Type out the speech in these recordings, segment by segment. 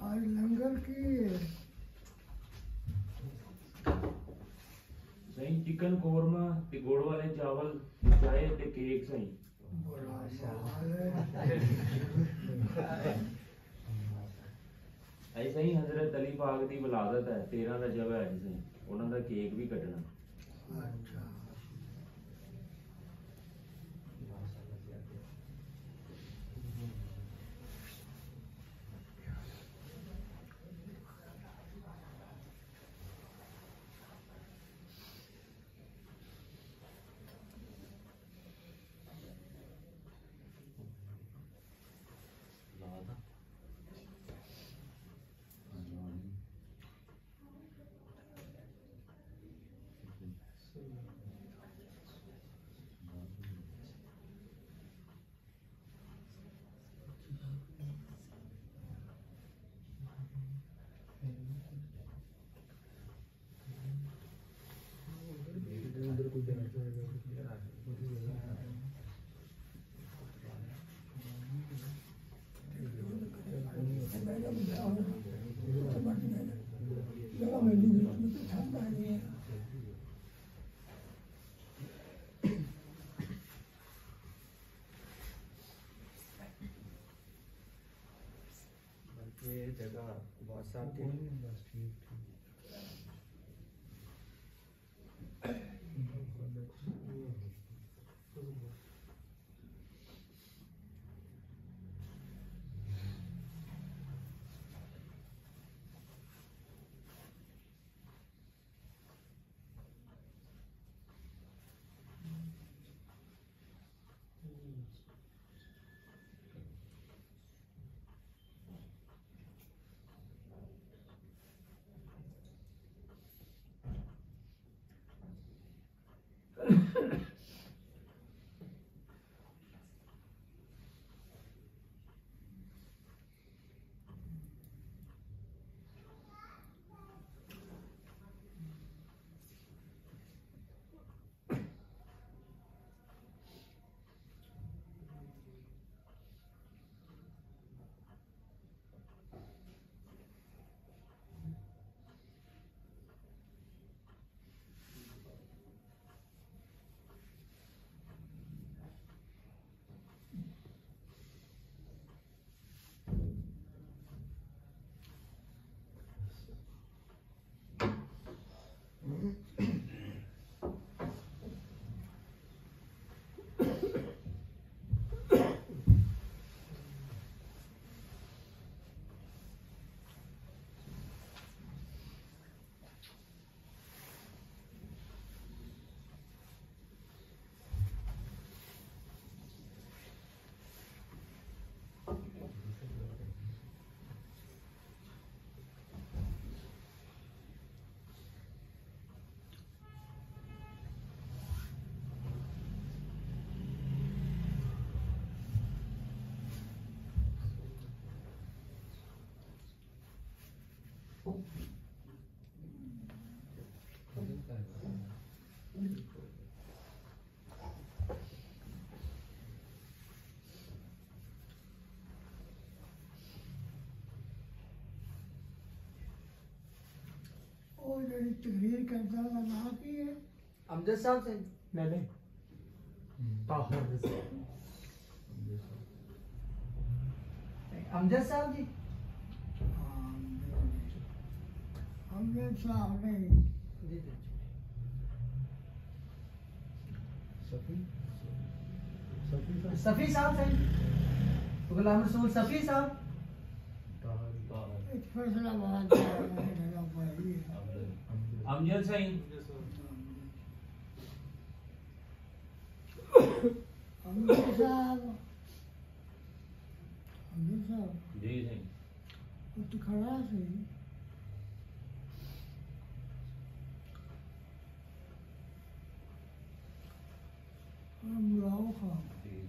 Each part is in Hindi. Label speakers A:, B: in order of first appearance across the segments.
A: आज लंगर की
B: सही चिकन कोरमा ते गुड़ वाले चावल चाय ते केक सही
A: बड़ा सवाल है।
B: ऐसा ही हजरत अली पाक दी विलादत है 13 दा जब है सही उन्हां दा केक भी कटना।
A: अच्छा
C: ये जगह बहुत सारी बस ठीक
A: ਉਹ ਜਿਹੜੀ ਤਕਰੀਰ ਕਰਦਾ ਉਹਦਾ ਨਾਂ ਕੀ ਹੈ?
C: अमजद साहब से
D: नहीं ताहिर
C: अमजद साहब जी
A: ਹਾਂ ਅਮਜਦ ਸਾਹਿਬ ਨਹੀਂ
C: जी जी
D: सफी सफी का
C: सफ़ी साहब से गुलाम रसूल सफ़ी साहब
D: ताहिर
A: ਇੱਕ ਫੈਸਲਾਬਾਦ ਦਾ ਹੈਗਾ ਭਾਈ
B: ਅਮਜਦ ਸਿੰਘ
A: ਅਮਜਦ ਸਾਹਿਬ
B: ਜੀ ਸਿੰਘ
A: ਉੱਥੇ ਖੜਾ ਸੀ ਬੁਲਾਓ ਖਾਂ
B: ਜੀ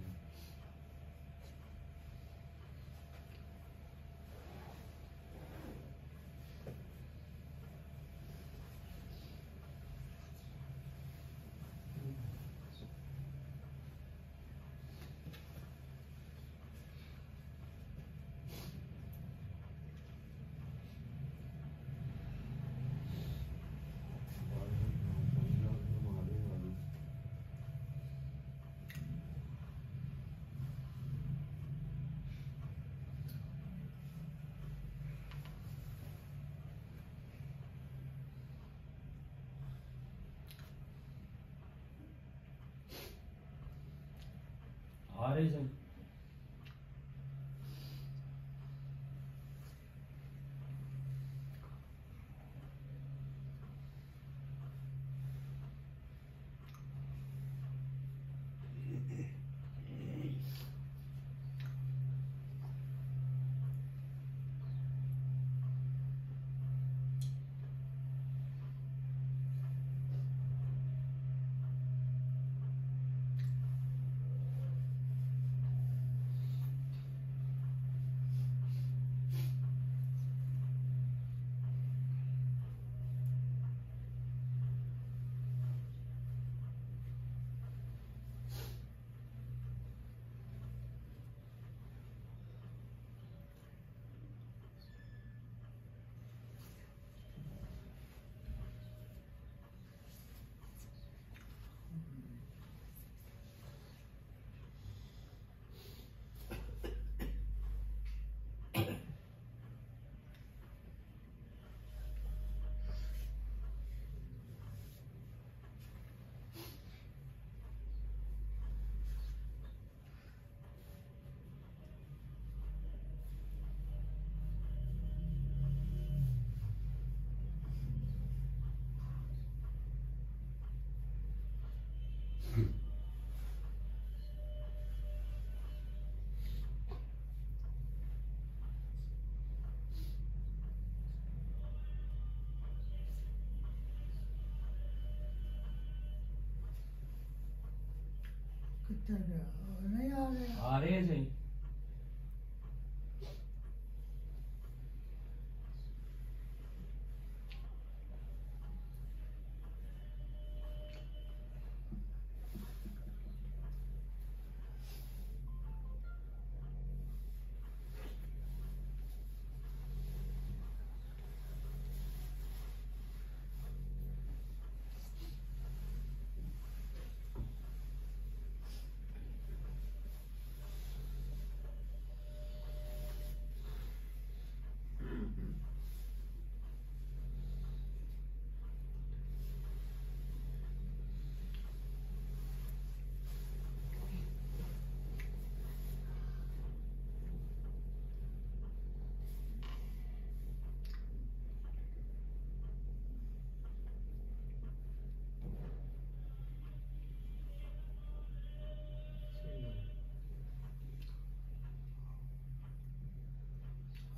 B: ਆ ਰਹੇ ਸਿੰਘ
A: ਕਿੱਥੇ ਗਿਆ ਉਹ ਨਹੀਂ ਆ ਰਿਹਾ
B: ਆ ਰਹੇ ਸਿੰਘ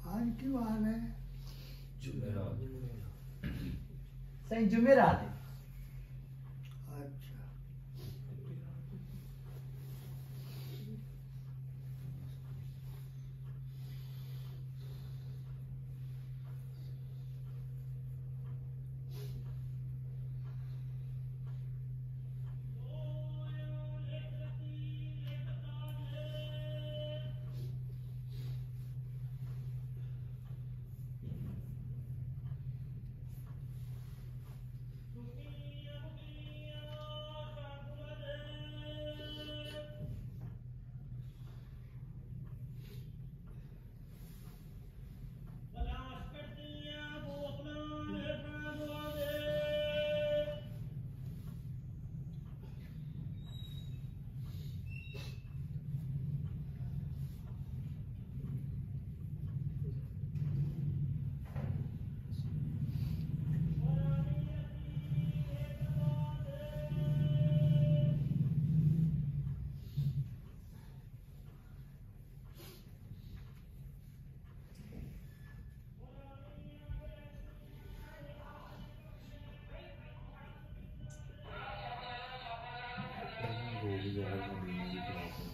A: आज क्यों आ रहे हैं?
C: सही जुमेरात है
A: अच्छा
B: जहर में देने की दुआ करो।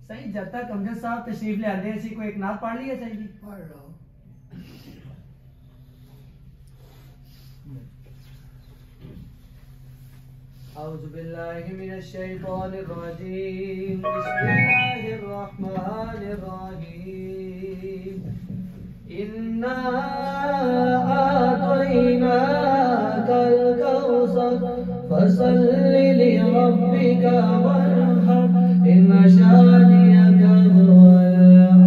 C: सही जब तक अमजद साहब तशरीफ ले आते हैं कोई एक नात पढ़ लिया सही जी।
A: पढ़ लो।
C: औज़ु बिल्लाहि मिनश शैतानिर रजीम बिस्मिल्लाहिर रहमानिर रहीम इन्ना आतैनाकल कौसर फसल्लि लिरब्बिका वन्हर इन्ना शानियका हुवल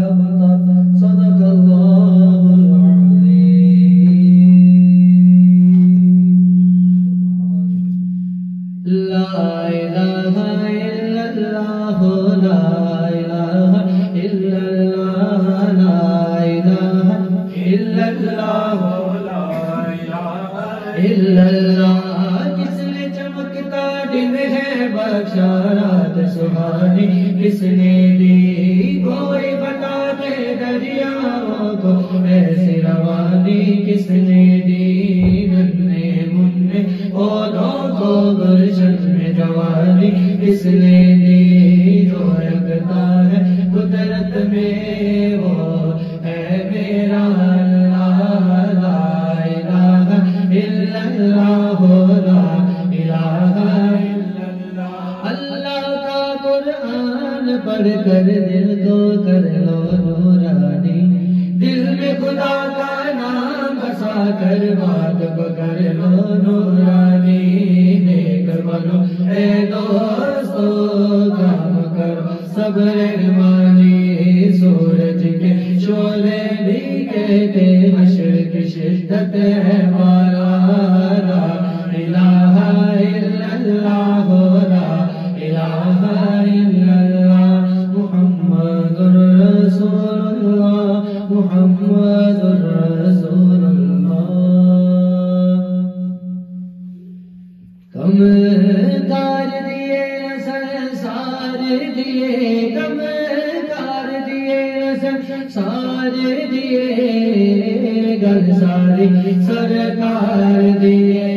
C: अबतर सदक़ल्लाहुल अज़ीम। ला इलाहा इल्लल्लाह ला इलाहा इल्लल्लाह ला इलाहा इल्लल्लाह ला इलाहा इल्लल्लाह। किसने चमकता दिन है बख्शा रात सुहानी किसने दी कोई बता दे दरियाओं को ऐसी रवानी किसने दी नन्हे मुन्ने पौधों को गुलशन में जवानी किसने दी जो रखता है कुदरत में वो है मेरा अल्लाह ला इलाहा इल्लल्लाह ला इलाहा इल्लल्लाह। अल्लाह का कुरान पढ़ कर दिल को कर लो नूरानी दिल में खुदा का नाम बसा कर बात को कर लो नूरानी नेक बनो ए दोस्तों काम करो सब्र मानी सूरज के शोले भी कहते मशरिक शिद्दत है मारा ला इलाहा इल्लल्लाह ला इलाहा इल्लल्लाह मुहम्मदुर रसूलुल्लाह मुहम्मदुर रसूलुल्लाह। कम कार दिए संसार दिए कम कार दिए संसार दिए गल सारी सरकार दिए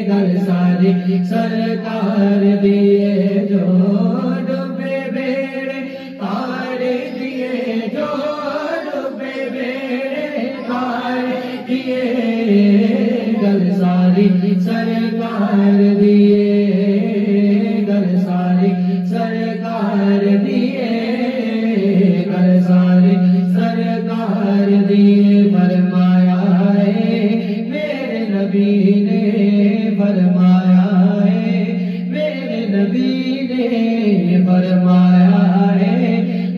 C: गल सारी सरकार दिए जो डूबे बेड़े पार दिए जो डूबे बेड़े पार दिए गल सारी सरकार दिए गल सारी सरकार दिए गल सारी सरकार दिए। फरमाया है मेरे नबी ने फरमाया है मेरे नबी ने फरमाया है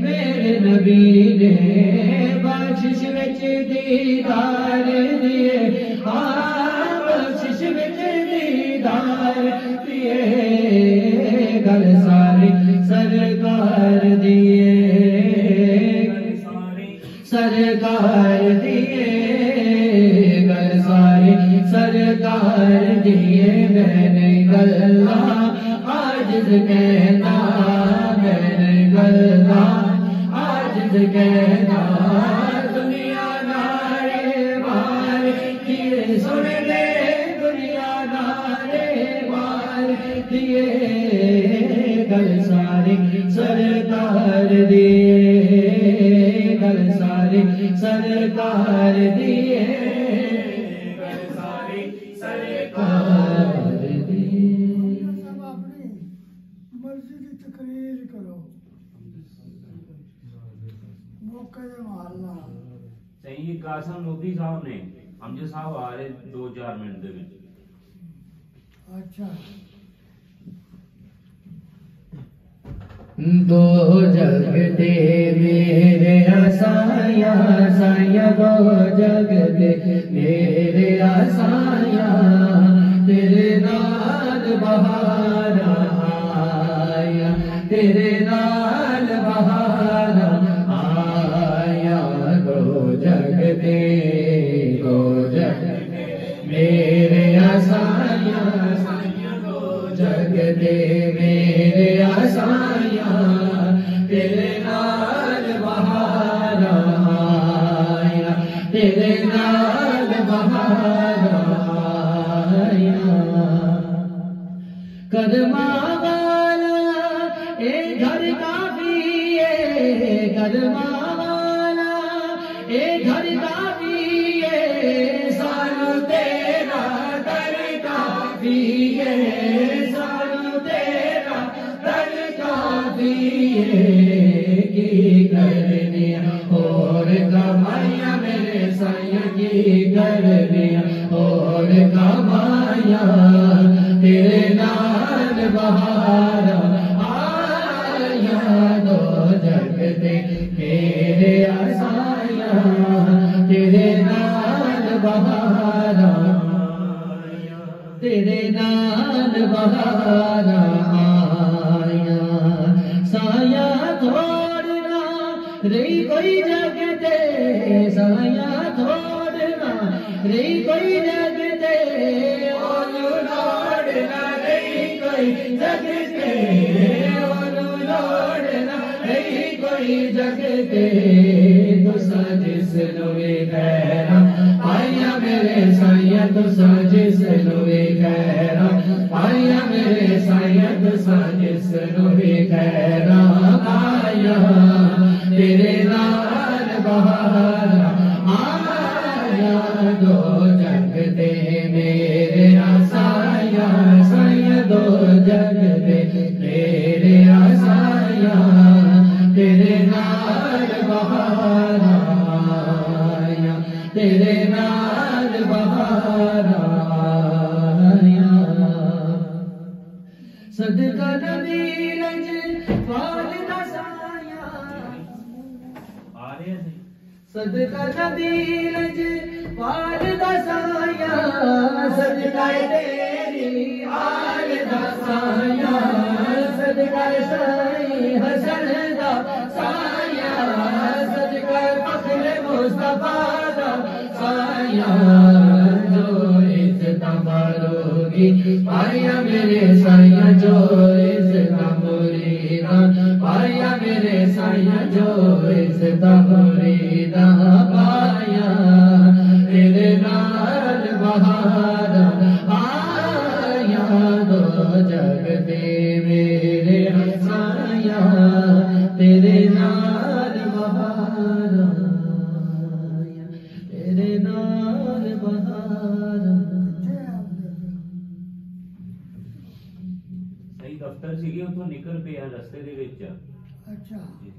C: मेरे नबी ने बख्शिश विच दीदार दिए बख्शिश विच दीदार दिए गल सारी सरकार दिए सरकार दिए गल सारे सरकार दिए मैंने गल्ला आजिज़ कहना मैंने गल्ला आजिज़ कहना दुनिया नारे मारे दिए सुन ले दुनिया नारे मारे दिए गल सारे सरकार दिए गल सारे सरकार दिए गल सारे सरकार दिए।
A: सब अपनी मर्जी की तकरीर करो मौके से मारना
B: सही कासम मोदी साहब ने अमजद साहब आ रहे 2-4 मिनट ਦੇ ਵਿੱਚ
A: अच्छा
C: दो जग दे मेरे आसाया साया दो जग दे मेरे आसाया तेरे नाल बहारा आया तेरे नाल बहारा आया दो जग दे मेरे आसाया साया दो जग दे मेरे आसाया तेरे नाल बहारा आया तेरे नाल बहारा आया कदमा वाला ए घर काफी है कदमा वाला ए घर काफी है सानू तेरा दर काफी है सानू तेरा दर काफी है की करने और कमाया मेरे साया की करने और कमाया तेरे नाल बहारा आया दो जग दे मेरे आसाया तेरे नाल बहारा तेरे नाल बहारा आया साया थोड़ना रही कोई जग दे साया थोड़ना रही कोई जग दे ओनू लोड़ना रही कोई जग दे ओनू लोड़ना रही कोई जग दे तुसा जिस लोए गैरा पाया मेरे साया तुसा जिस लोए गैरा पाया मेरे साया तुसा जिस लोए गैरा आया तेरे नाल बहारा आया दो जग दे मेरे आसाया साया दो जग दे मेरे आसाया तेरे नाल बहारा आया तेरे नाल बहारा आया सदका नबी लज पाल दा साया
B: आ रहे हैं सही
C: सदका नबी लज पाल दा साया सदका तेरी आल दा साया सदका साई हसन दा साया सदका फखर मुस्तफा दा साया जो इज्जत मारोगी पाया मेरे साया जो इज्जत मुरीदा पाया मेरे साया जो इज्जत मुरीदा पाया तेरे नाल बहारा आया दो जग दे मेरे साया तेरे नाल बहारा आया तेरे नाल बहारा
B: ਸਹੀ ਦਫ਼ਤਰ ਸੀਗੇ ਉੱਥੋਂ ਨਿਕਲ ਪਏ ਆ ਰਸਤੇ ਦੇ ਵਿੱਚ
A: अच्छा
B: ਜੀ।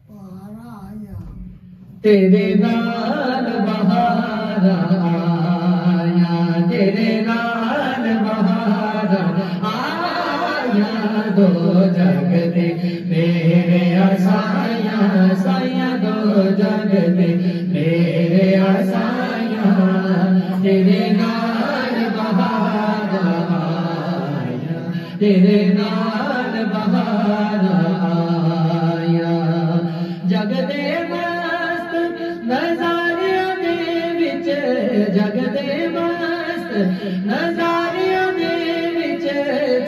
A: पहाड़ा आया
C: तेरे नाल बहारा आया तेरे नाल बहारा आया दो जग दे मेरे आसाया साया दो जग दे मेरे आसाया तेरे नाल तेरे नाल बहार आया जग दे मस्त नज़ारियां दे विच जग दे मस्त नज़ारियां दे विच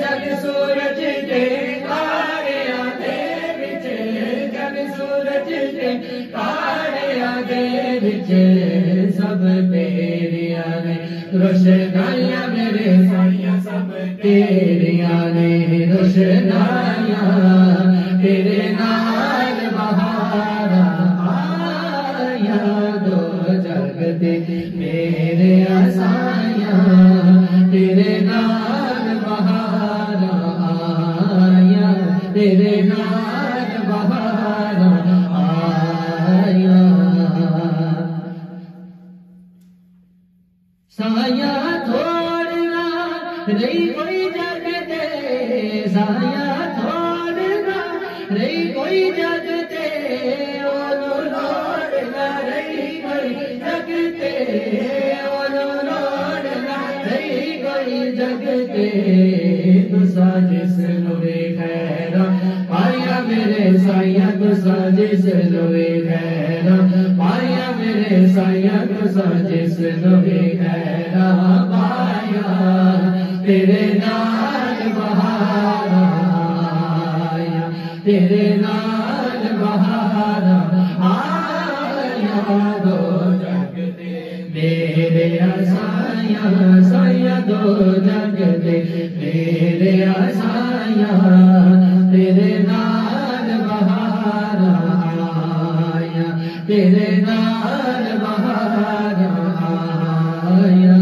C: जग सूरज दे तारियां दे विच जग सूरज दे तारियां दे विच सब तेरियां ने रोशनाइयां मेरे साइयां सब तेरियां ने रोशनाइयां तेरे नाल बहार आया दो जग दे मेरे आसाइयां तेरे नाल बहार आया तेरे नाल बहार आया साया थोड़ना रही कोई जग दे साया थोड़ना रही कोई जग दे ओनो लोड़ना रही कोई जग दे ओनो लोड़ना रही कोई जग दे तुसा जिस नुवे खैरा पाया मेरे साया तुसा जिस नुवे खैरा पाया मेरे साया तुसा जिस नुवे खैरा पाया तेरे नाल बहार आया तेरे नाल बहार आया दो जग दे मेरे आसाया साया दो जग दे मेरे आसाया तेरे नाल बहार आया तेरे नाल बहार आया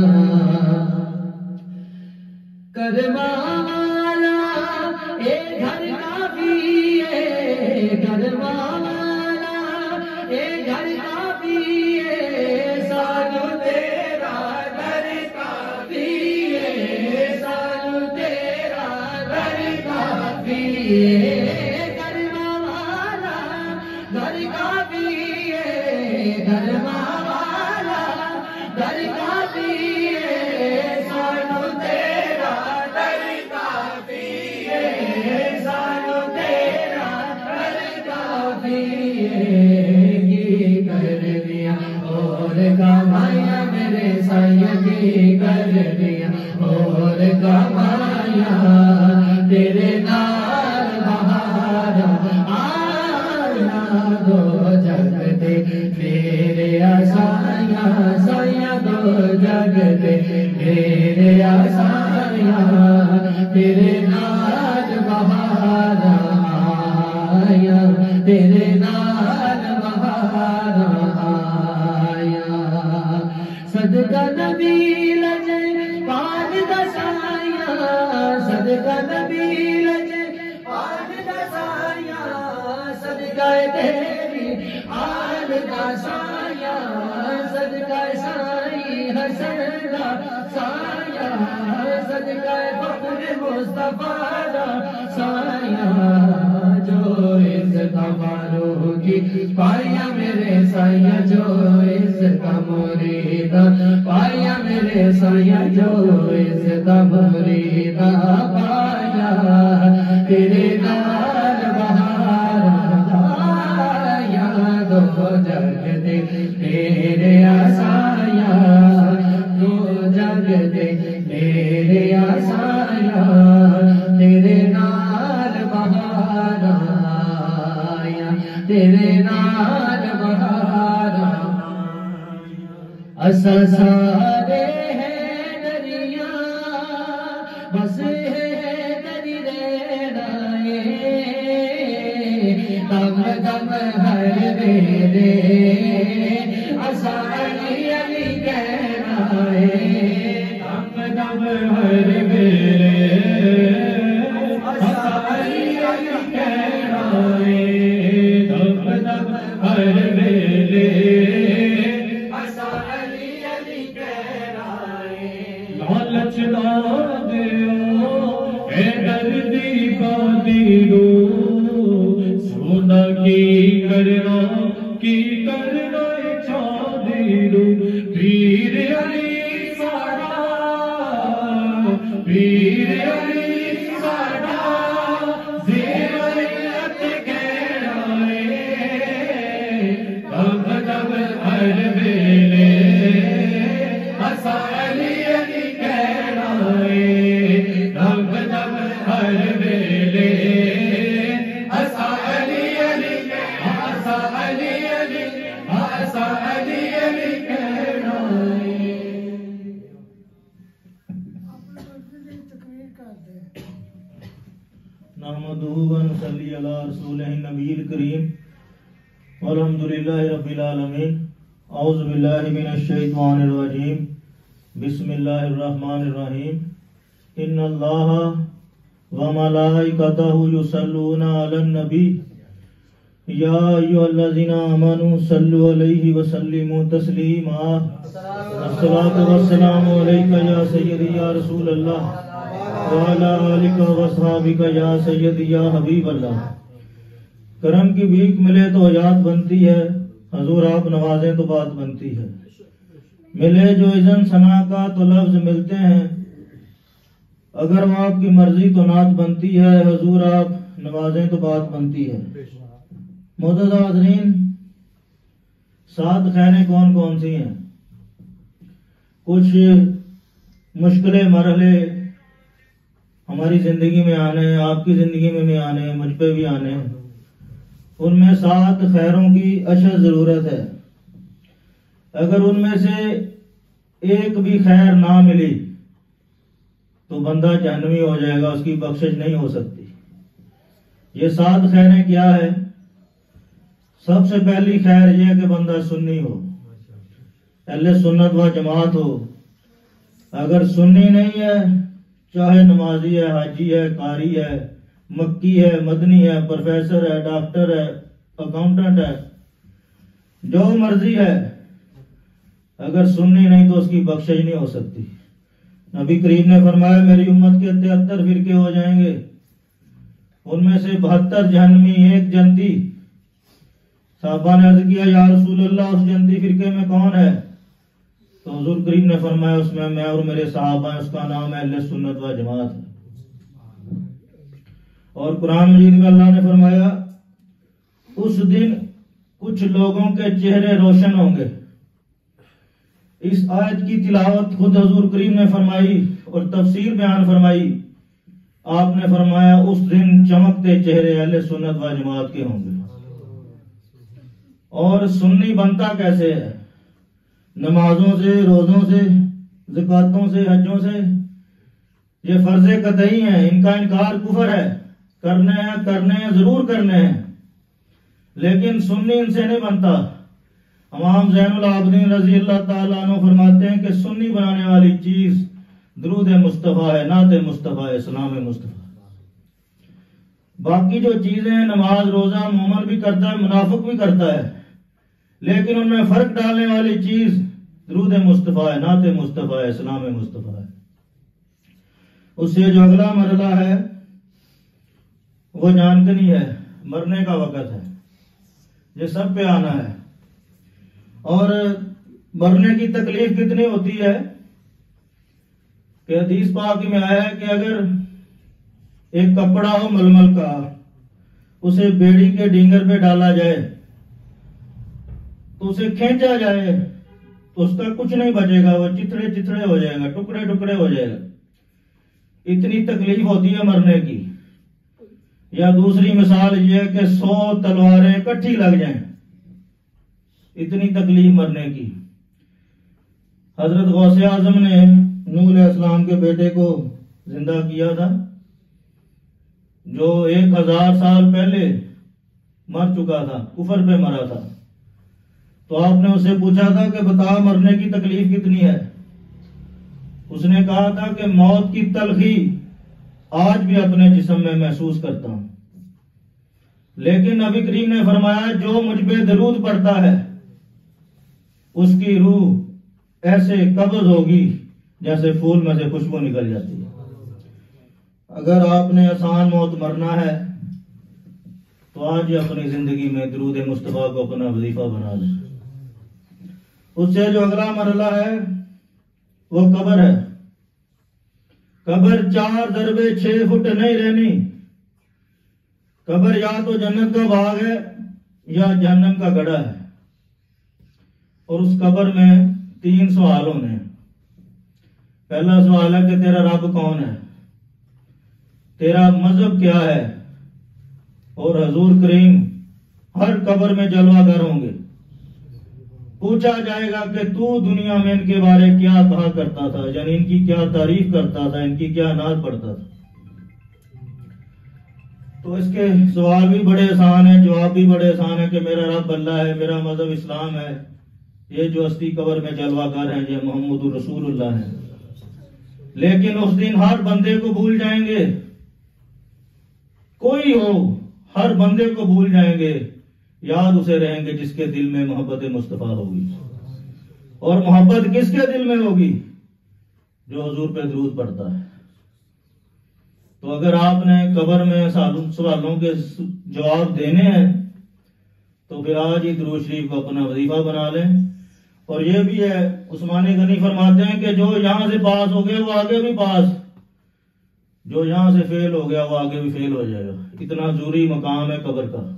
C: करवा वाला ए घर का भी है करवा वाला ए घर का भी है सानू तेरा घर का भी है सानू तेरा घर का भी है करवा वाला घर का भी है करवा वाला घर का भी है सानू तेरा घर का भी है सानू तेरा घर का भी है की कर दिया और कमाया मेरे साया की कर दिया और कमाया तेरे नाल बहार आया दो जग दे मेरे आसाया साया दो जग दे मेरे आसाया तेरे नाल बहार आया तेरे नाल बहार आया सदका नबी लज पान दसाया सदका नबी लज पान दसाया सदका तेरी आन दसाया सदका साई हसन साया सदका फख्र मुस्तफा साया जो इज़्ज़त मारोगी पाया मेरे साया जो इज़्ज़त मुरीदा पाया मेरे साया जो इज़्ज़त मुरीदा पाया तेरे नाल बहार आया दो जग दे मेरे आसाया दो जग दे मेरे आसाया तेरे नाल बहार आया तेरे नाल बहार असा सारे हैं दरिया बस है दरी रहना दम दम हर मेरे असा अली अली कहना दम दम हर मेरे असा अली अली कहना दम दम हर मेरे असा अली अली कहना लालच ना दियो ए दर्दी बादी रो सोना की करना चांदी पीर अली सारा पीर अली
A: अपने मर्जी की तकरीर करते हैं।
E: नहमदुहु व नसल्ली अला रसूलिहि नबील करीम वल्हम्दुलिल्लाहि रब्बिल आलमीन। औज़ु बिल्लाहि मिनश शैतानिर रजीम। बिस्मिल्लाहिर रहमानिर रहीम। इन्नल्लाहा व मलाइकतहु युसल्लूना अलन नबी या अय्युहल्लज़ीना आमनू सल्लु अलैहि व सल्लिमू तस्लीमा। अस्सलातु वस्सलामु अलैका या सय्यदी या रसूलल्लाह व अला आलिका व अस्हाबिका या सय्यदी या हबीबल्लाह। करम की भीख मिले तो हयात बनती है, हजूर आप नवाजें तो बात बनती है। मिले जो इज़न सना का तो लफ्ज मिलते हैं, अगर वो आपकी मर्जी तो नात बनती है, हजूर आप नवाजें तो बात बनती है। मोअज़्ज़ज़ हाज़रीन, 7 खैरें कौन कौन सी हैं? कुछ मुश्किल मरहले हमारी जिंदगी में आने हैं, आपकी जिंदगी में भी आने हैं, मुझ पे भी आने हैं। उनमें 7 खैरों की अशद जरूरत है। अगर उनमें से एक भी खैर ना मिली तो बंदा जहन्नमी हो जाएगा, उसकी बख्शिश नहीं हो सकती। ये 7 खैरें क्या है? सबसे पहली खैर यह है कि बंदा सुन्नी हो, अहले सुन्नत व जमात हो। अगर सुन्नी नहीं है, चाहे नमाजी है, हाजी है, कारी है, मक्की है, मदनी है, प्रोफेसर है, डॉक्टर है, अकाउंटेंट है, जो मर्जी है, अगर सुन्नी नहीं तो उसकी बख्शिश नहीं हो सकती। नबी करीम ने फरमाया मेरी उम्मत के 73 फिरके हो जाएंगे, उनमें से 72 जहन्नमी, 1 जन्नती। साहबा ने अर्ज किया या रसूलल्लाह उस जन्नती फिरके में कौन है? तो हुजूर करीम ने फरमाया उसमें मैं और मेरे साहबा हैं, उसका नाम है अहले सुन्नत व जमात है। और कुरान मजीद में अल्लाह ने फरमाया उस दिन कुछ लोगों के चेहरे रोशन होंगे। इस आयत की तिलावत खुद हुजूर करीम ने फरमाई और तफसीर बयान फरमाई। आपने फरमाया उस दिन चमकते चेहरे अहले सुन्नत व जमात के होंगे। और सुन्नी बनता कैसे है? नमाजों से, रोजों से, ज़कातों से, हज्जों से। ये फर्ज़े कतई हैं, इनका इनकार कुफर है। करने हैं, जरूर करने हैं, लेकिन सुन्नी इनसे नहीं बनता। इमाम ज़ैनुल आबिदीन रज़ी अल्लाह ताला अन्हु फरमाते हैं कि सुन्नी बनाने वाली चीज दुरूद मुस्तफ़ा है, नाते मुस्तफ़ा है, सलाम मुस्तफ़ा। बाकी जो चीजें हैं, नमाज, रोजा, मोमन भी करता है, मुनाफिक भी करता है, लेकिन उनमें फर्क डालने वाली चीज दुरूद मुस्तफ़ा है, नाते मुस्तफ़ा है, सलाम मुस्तफ़ा है। उससे जो अगला मरला है वो जानकनी है, मरने का वक़्त है, ये सब पे आना है। और मरने की तकलीफ कितनी होती है कि हदीस पाक में आया है कि अगर एक कपड़ा हो मलमल का, उसे बेड़ी के डींगर पे डाला जाए तो उसे खींचा जाए तो उसका कुछ नहीं बचेगा, वो चिथड़े चिथड़े हो जाएगा, टुकड़े टुकड़े हो जाएगा। इतनी तकलीफ होती है मरने की। या दूसरी मिसाल ये है कि 100 तलवारें इकट्ठी लग जाएं, इतनी तकलीफ मरने की। हजरत गौसे आजम ने नूह अलैहिस्सलाम के बेटे को जिंदा किया था, जो 1000 साल पहले मर चुका था, कुफर पे मरा था। तो आपने उससे पूछा था कि बता मरने की तकलीफ कितनी है? उसने कहा था कि मौत की तलखी आज भी अपने जिस्म में महसूस करता हूं। लेकिन नबी करीम ने फरमाया जो मुझ पे दरूद पड़ता है उसकी रूह ऐसे कब्ज होगी जैसे फूल में से खुशबू निकल जाती है। अगर आपने आसान मौत मरना है तो आज ही अपनी जिंदगी में दरूद मुस्तफा को अपना वजीफा बना लें। उससे जो अगला मरला है वो कब्र है। कब्र 4 दरबे 6 फुट नहीं रहनी। कब्र या तो जन्नत का बाग है या जहन्नम का गड़ा है। और उस कब्र में 3 सवाल होने हैं। पहला सवाल है कि तेरा रब कौन है, तेरा मजहब क्या है। और हजूर करीम हर कब्र में जलवागर होंगे। पूछा जाएगा कि तू दुनिया में इनके बारे क्या कहा करता था, यानी इनकी क्या तारीफ करता था, इनकी क्या नाज पढ़ता था। तो इसके सवाल भी बड़े आसान है, जवाब भी बड़े आसान है कि मेरा रब अल्लाह है, मेरा मजहब इस्लाम है, ये जो अस्थि कब्र में जलवागर हैं ये मोहम्मद रसूलुल्लाह है। लेकिन उस दिन हर बंदे को भूल जाएंगे, कोई हो हर बंदे को भूल जाएंगे। याद उसे रहेंगे जिसके दिल में मोहब्बत मुस्तफा होगी। और मोहब्बत किसके दिल में होगी? जो हुजूर पे दरूद पढ़ता है। तो अगर आपने कब्र में सवालों के जवाब देने हैं तो फिर आज ही दुरूद शरीफ को अपना वजीफा बना लें। और ये भी है, उस्मानी गनी फरमाते हैं कि जो यहां से पास हो गया वो आगे भी पास, जो यहां से फेल हो गया वो आगे भी फेल हो जाएगा। इतना जरूरी मकाम है कब्र का।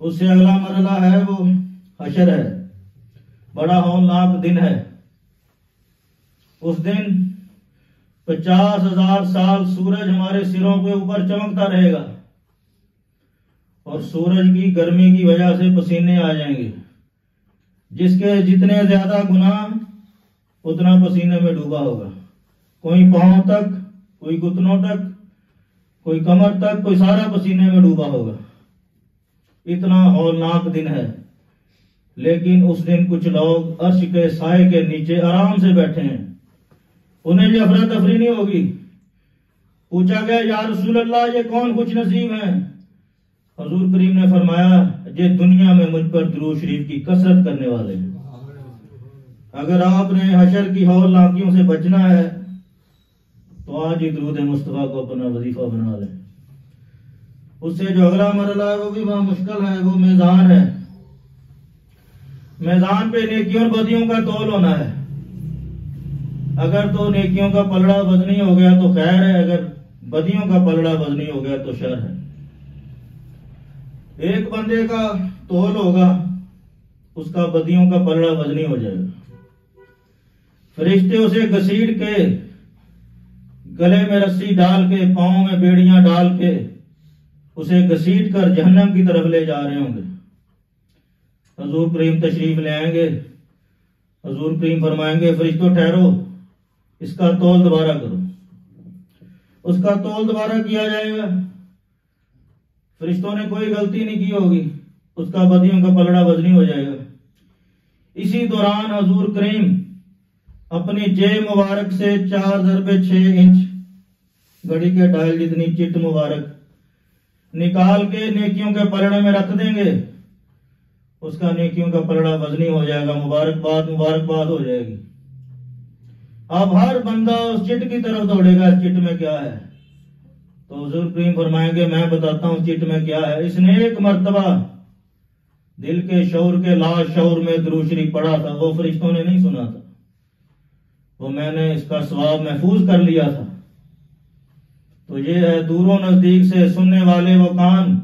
E: उससे अगला मरला है वो हशर है, बड़ा हौलनाक दिन है। उस दिन 50,000 साल सूरज हमारे सिरों के ऊपर चमकता रहेगा और सूरज की गर्मी की वजह से पसीने आ जाएंगे। जिसके जितने ज्यादा गुनाह उतना पसीने में डूबा होगा। कोई पांव तक, कोई घुटनों तक, कोई कमर तक, कोई सारा पसीने में डूबा होगा। इतना हौलनाक दिन है। लेकिन उस दिन कुछ लोग अर्श के साए के नीचे आराम से बैठे हैं, उन्हें ये अफरा तफरी नहीं होगी। पूछा गया या रसूल अल्लाह ये कौन खुश नसीब है? हजूर करीम ने फरमाया ये दुनिया में मुझ पर दुरूद शरीफ की कसरत करने वाले हैं। अगर आपने हशर की हौलनाकियों से बचना है तो आज ही दुरूद मुस्तफा को अपना वजीफा बना लें। उससे जो अगला मरला है वो भी बड़ा मुश्किल है, वो मैदान है। मैदान पे नेकियों और बदियों का तौल होना है। अगर तो नेकियों का पलड़ा वजनी हो गया तो खैर है, अगर बदियों का पलड़ा वजनी हो गया तो शर है। एक बंदे का तौल होगा, उसका बदियों का पलड़ा वजनी हो जाएगा। फरिश्ते उसे घसीट के, गले में रस्सी डाल के, पांव में बेड़ियां डाल के उसे घसीट कर जहन्नम की तरफ ले जा रहे होंगे। हजूर करीम तशरीफ ले आएंगे। हजूर करीम फरमाएंगे फरिश्तों ठहरो, इसका तौल दोबारा करो। उसका तौल दोबारा किया जाएगा। फरिश्तों ने कोई गलती नहीं की होगी, उसका बदियों का पलड़ा वजनी हो जाएगा। इसी दौरान हजूर करीम अपनी जेब मुबारक से 4 दरबे 6 इंच घड़ी के डायल जितनी चिट मुबारक निकाल के नेकियों के पलड़े में रख देंगे। उसका नेकियों का पलड़ा वजनी हो जाएगा। मुबारकबाद मुबारकबाद हो जाएगी। अब हर बंदा उस चिट की तरफ दौड़ेगा, इस चिट में क्या है? तो हुजूर करीम फरमाएंगे मैं बताता हूं चिट में क्या है। इसने एक मर्तबा दिल के शौर के लाश शौर में दुरूद शरीफ पढ़ा था, वो फरिश्तों ने नहीं सुना था, वो मैंने इसका सवाब महफूज कर लिया था। तो ये है दूरों नजदीक से सुनने वाले वो कान,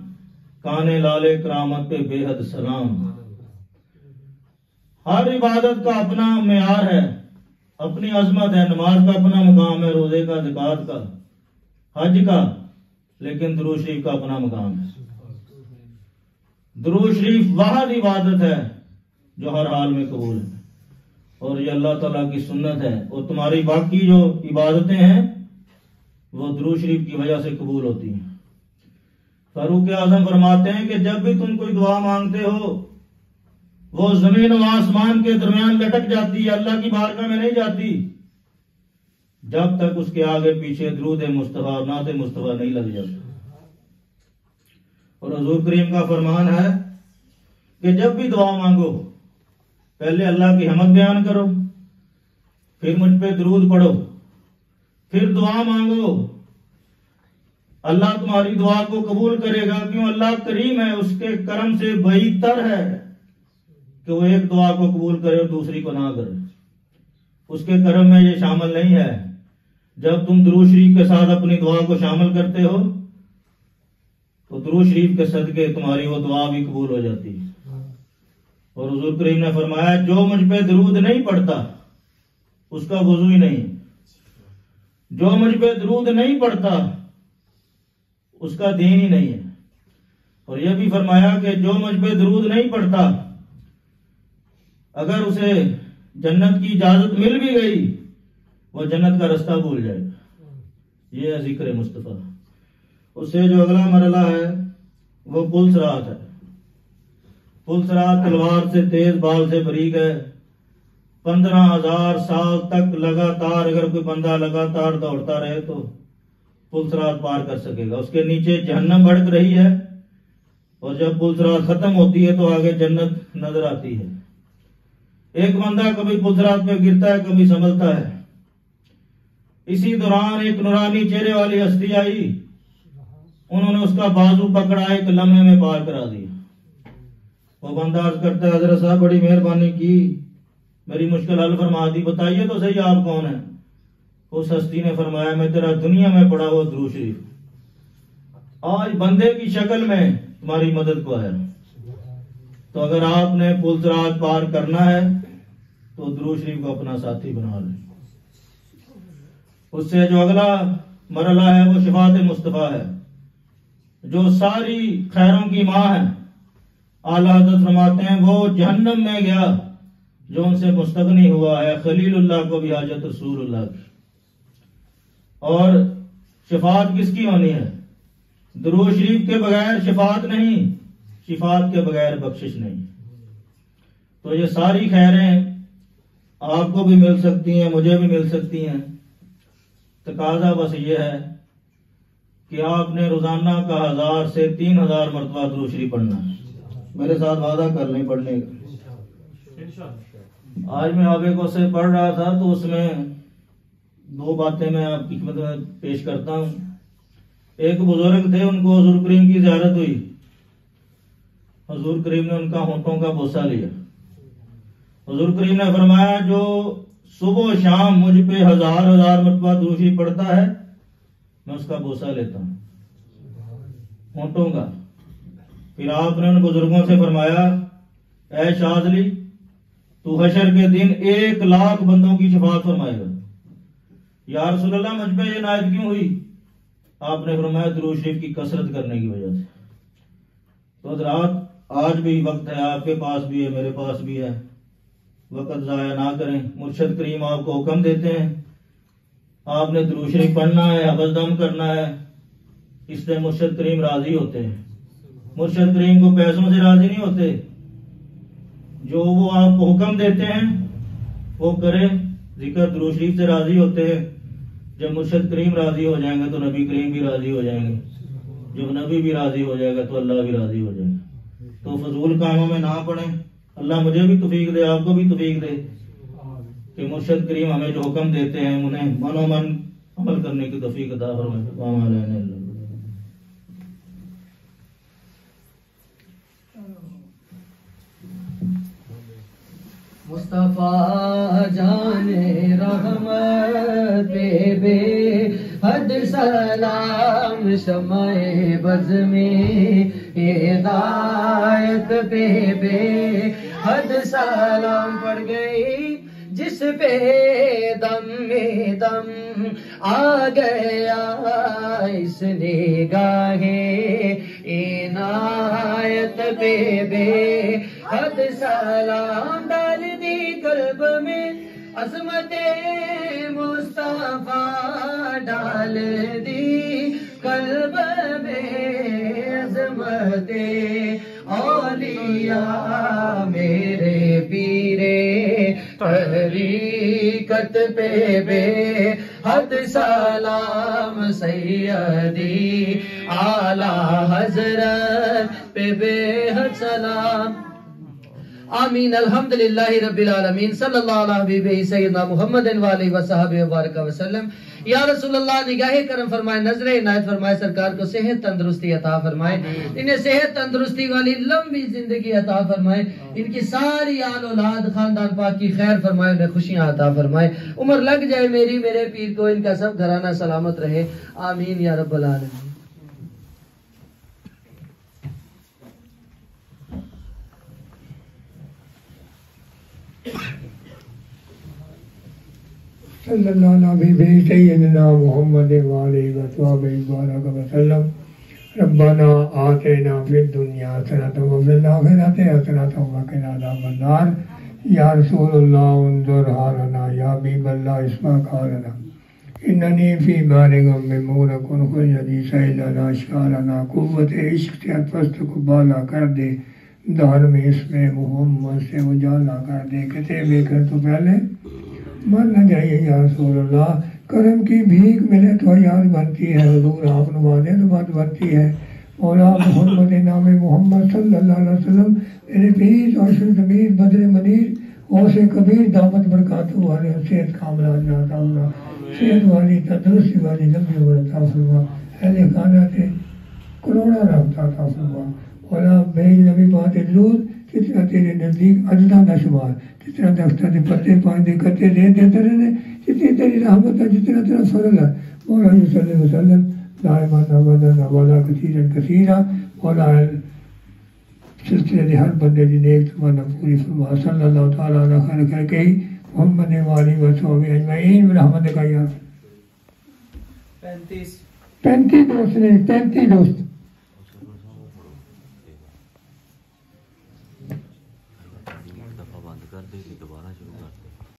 E: काने लाले करामत पे बेहद सलाम। हर इबादत का अपना मेयार है, अपनी अजमत है। नमाज का अपना मुकाम है, रोजे का, ज़कात का, हज का, लेकिन दुरूद शरीफ का अपना मुकाम है। दुरूद शरीफ वह इबादत है जो हर हाल में कबूल है और ये अल्लाह ताला की सुन्नत है। और तुम्हारी बाकी जो इबादतें हैं वो दुरूद शरीफ की वजह से कबूल होती हैं। फारूक आजम फरमाते हैं कि जब भी तुम कोई दुआ मांगते हो वो जमीन और आसमान के दरमियान लटक जाती है, अल्लाह की बारगाह में नहीं जाती जब तक उसके आगे पीछे दुरूद मुस्तफा और नात मुस्तफा नहीं लग जाता। और हुजूर करीम का फरमान है कि जब भी दुआ मांगो पहले अल्लाह की हमद बयान करो, फिर मुझ पे दुरूद पढ़ो, फिर दुआ मांगो। अल्लाह तुम्हारी दुआ को कबूल करेगा। क्यों? अल्लाह करीम है, उसके करम से बेहतर है कि वो एक दुआ को कबूल करे और दूसरी को ना करे। उसके करम में ये शामिल नहीं है। जब तुम दुरूद शरीफ के साथ अपनी दुआ को शामिल करते हो तो दुरूद शरीफ के सदके तुम्हारी वो दुआ भी कबूल हो जाती है। और हुजूर करीम ने फरमाया जो मुझ पे दरूद नहीं पढ़ता उसका वजू ही नहीं है, जो मुझ पे दरूद नहीं पढ़ता उसका दीन ही नहीं है। और यह भी फरमाया कि जो मुझ पे दरूद नहीं पढ़ता अगर उसे जन्नत की इजाजत मिल भी गई वो जन्नत का रास्ता भूल जाएगा। ये है जिक्र मुस्तफा। उससे जो अगला मरला है वो पुल सिरात है। पुल सिरात तलवार से तेज, बाल से बारीक है। 15,000 साल तक लगातार अगर कोई बंदा लगातार दौड़ता रहे तो पुल सिरात पार कर सकेगा। उसके नीचे जहन्नम भड़क रही है और जब पुल सिरात खत्म होती है तो आगे जन्नत नजर आती है। एक बंदा कभी पुल सिरात पे गिरता है, कभी संभलता है। इसी दौरान एक नूरानी चेहरे वाली हस्ती आई, उन्होंने उसका बाजू पकड़ा, एक लम्हे में पार करा दिया। वो बंदा अर्ज करता है हजरत साहब बड़ी मेहरबानी की, मेरी मुश्किल हल फरमा दी, बताइए तो सही आप कौन है। उस हस्ती ने फरमाया मैं तेरा दुनिया में पढ़ा हुआ दुरूद शरीफ आज बंदे की शक्ल में तुम्हारी मदद को आया। तो अगर आपने पुल सिरात पार करना है तो दुरूद शरीफ को अपना साथी बना लें। उससे जो अगला मरला है वो शफात मुस्तफा है, जो सारी खैरों की माँ है। आला हज़रत फरमाते हैं वो जहन्नम में गया जो उनसे मुस्तगनी हुआ है, खलीलुल्लाह को भी हाजत रसूलुल्लाह की। और शफात किसकी होनी है? दुरूद शरीफ के बगैर शफात नहीं, शिफात के बगैर बख्शिश नहीं। तो ये सारी खैरें आपको भी मिल सकती हैं, मुझे भी मिल सकती हैं। तकाजा बस ये है कि आपने रोजाना का 1000 से 3000 मरतबा दुरूद शरीफ पढ़ना है। मेरे साथ वादा कर लें पढ़ने का। आज मैं आबेको से पढ़ रहा था तो उसमें 2 बातें मैं आपकी खिदमत में पेश करता हूँ। एक बुजुर्ग थे, उनको हुजूर करीम की ज़ियारत हुई। हुजूर करीम ने उनका होंठों का बोसा लिया। हुजूर करीम ने फरमाया जो सुबह शाम मुझ पे 1000 मरतबा दुरूद शरीफ पढ़ता है मैं उसका बोसा लेता हूँ, होंठों का। फिर आपने उन बुजुर्गों से फरमाया ऐ शाज़ली तू हशर के दिन 1 लाख बंदों की शफाअत फरमाएगा। या रसूलल्लाह मुझ पे ये नायत क्यों हुई? आपने फरमाया दुरूद शरीफ की कसरत करने की वजह से। तो हज़रात आज भी वक्त है, आपके पास भी है, मेरे पास भी है, वक्त जाया ना करें। मुर्शद करीम आपको हुक्म देते हैं, आपने दुरूद शरीफ पढ़ना है, हबसदम करना है, इससे मुर्शद करीम राजी होते हैं। मुर्शद करीम को पैसों से राजी नहीं होते, जो वो आपको हुक्म देते हैं वो करें। जिक्र दुरूद शरीफ से राजी होते हैं। जब मुर्शद करीम राजी हो जाएंगे तो नबी करीम भी राजी हो जाएंगे, जब नबी भी राजी हो जाएगा तो अल्लाह भी राजी हो जाएगा। तो फजूल कामों में ना पड़े। अल्लाह मुझे भी तौफीक दे, आपको भी तौफीक दे कि मुर्शद करीम हमें जो हुक्म देते हैं उन्हें मनोमन अमल करने की तौफीक अता फरमाए।
C: मुस्तफा जाने रहमत बे हद सलाम शमाए बज़ में हिदायत बे हद सलाम पड़ गई जिस पे दम में दम आ गया इस निगाहे इनायत बे हद सलाम डाल दी कल्ब में अज़मते मुस्तफा डाल दी कल्ब में अज़मते औलिया मेरे पीरे तरीकत पे बे हद सलाम सैयदी आला हजरत पे बेहद सलाम। आमीन। अल्हम्दुलिल्लाहि रब्बिल आलमीन सल्लल्लाहु अला हबीबिही सय्यिदना मुहम्मदिन व आलिहि व सहाबिहि व बारक व सल्लम। या रसूलल्लाह निगाहे करम फरमाए, नजरे इनायत फरमाए, सरकार को सेहत तंदुरुस्ती अता फरमाए, इन्हें सेहत तंदुरुस्ती वाली लंबी जिंदगी अता फरमाए, इनकी सारी आल औलाद खानदान पाक की खैर फरमाए, उन्हें खुशियां अता फरमाए, उम्र लग जाए मेरी मेरे पीर को, इनका सब घराना सलामत रहे। आमीन या रब्बल आलमीन।
A: सल्लल्लाहु अलैहि सय्यिदना मुहम्मद व आलिहि व सहाबिहि बारक व सल्लम। रब्बना आतिना फिद दुनिया हसनतन व फिल आखिरति हसनतन व क़िना अज़ाबन्नार। या रसूलल्लाह उन्ज़ुर हालना या हबीबल्लाह इस्मा हालना इन्ननी फी बारिगम मिमून कुन खुजदी सैलना शालना कुव्वत इश्क से अतफस्त को बाला कर दे, दार में इसमें मोहम्मद से उजाला कर दे। कहते बेकर तो पहले मर न जाइए या रसूलल्लाह, करम की भीख मिले तो याद बनती है, हुजूर आप नवाजे तो बात बनती है। मौला मोहम्मद नाम मोहम्मद सल्लल्लाहु अलैहि वसल्लम मेरे पीर और ज़मीर बदर मनीर और से कबीर दामत बरकात वाले सेहत कामला जाता हुआ, सेहत वाली तंदुरुस्ती वाली लंबी उम्र अता फरमा, अहले खाना से करोड़ा रफ्ता अता फरमा। मौला भेज नबी बात दूध जितना तेरे नजदीक अजदा न शुमार, जितना दफ्तर के पत्ते पानी करते दे देते रहने, जितनी तेरी रहमत है, जितना तेरा फजल है। मौला सल्लल्लाहु अलैहि वसल्लम दाइमान अबदन वाला कसीरन कसीरा। मौला सिलसिले के हर बंदे की नेक तमन्ना पूरी फरमा। सल्लल्लाहु तआला अलैहि खैर करके ही मोहम्मद व आलिहि व सहाबिहि अजमईन रहमत का या 35 दोस्त ने 35 दोस्त
B: दफा बंद कर दे, दोबारा शुरू कर दे।